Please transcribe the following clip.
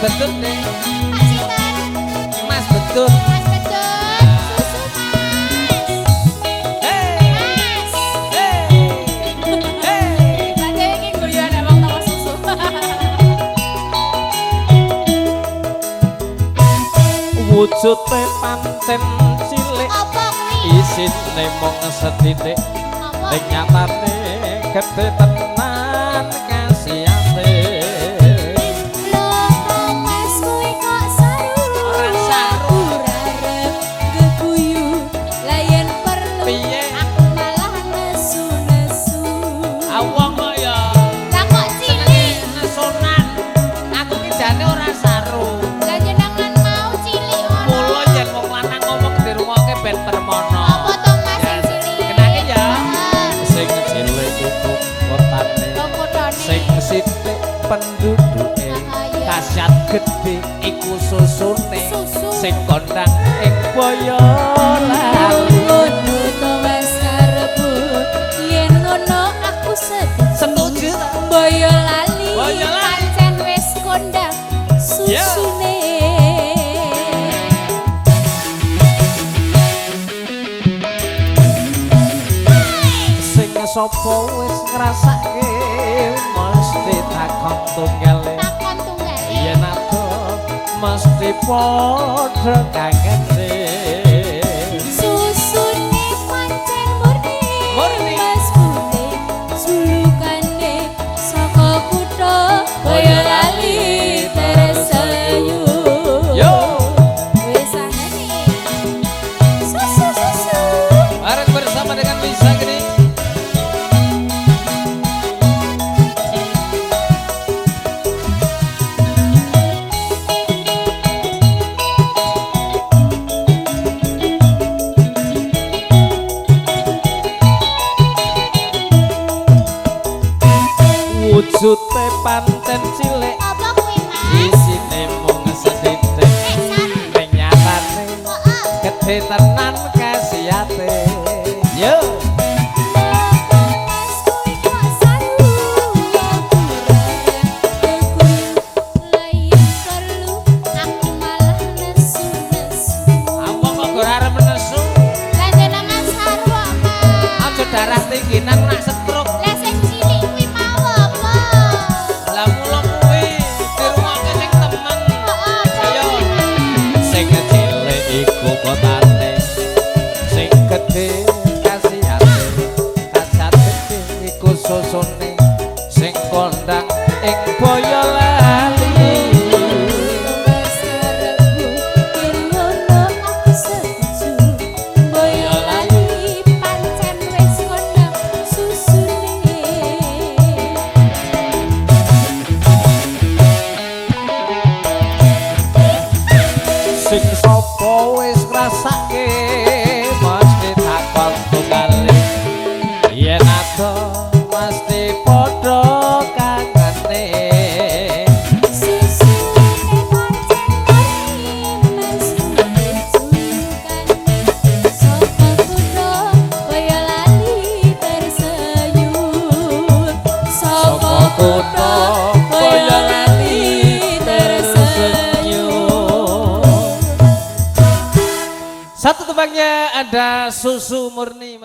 Betul nih. Mas Betul. Mas Bedut, susu Mas. Tadi iki guyon nek wong tawa susu. Wujude pancen cilik. Apa kuwi? Isine mung sethithik. Apa? Ning nyatane gedhe tenan kasihate. Loh, Mas kuwi kok saru? Ora saru. Urarep geguyu, lah yen perlu Piye? aku malah nesu-nesu. Awong kok ya. Lah kok cilik? Nesunan. Aku ki jane ora saru. Lah jenengan mau cilik ngono. Mula yen wong lanang ngomong dirungokke ben permono. Apa to Mas sing cilik? Kenake ya. Heeh. Sing cilik iku kotane. Kok kotone? Sing sithik penduduke. Iya. Kasyat gedhe iku susune. Susu. Sing kondang ing Boyolali. Ngono to Mas karepku. Yen ngono aku setuju. Setuju ta? Boyolali. Boyolali. Pancen wis kondang susune. Sing sapa wis ngrasake mesti takon tunggale. Takon tunggal. Yen aku mesti padha kangene. Susune pancen murni. Murni. Mas putih sulukane saka kutha Boyolali Teresayu. Yo, Wis angene. Susu. bareng bersama dengan Lisa gini. Wujude pancen cilik, Apa kuwi Mas? isine mung sethithik. Saru. Ning nyatane Heeh. gedhe tenan kasihate. Yo, Mas kuwi kok saru. Aku lain perlu aku malah nesu-nesu. apa kok ora arep nesu? Lah jenengan saru kok, Mas. Aja darah tinggi nang nak stroke. Lah sing cilik kuwi mau apa? Lah mula kuwi dirungokke sing temen. Ayo. Sing cilik iku kotane. Sing gedhe kasihate. Kasat gedhe iku susune. Sing kondang ing Boyolali. Mas karepku yen ngono aku setuju. Boyolali pancen wis kondang susune. Sing sapa wis ngrasake mesti takon tunggale. Yen ado mesti padha kangane. Susune pancen murni Mas putih sulukane saka kutha Boyolali Tersayur. Saka kutha Boyolali Tersayur. Satu tebaknya ada susu murni.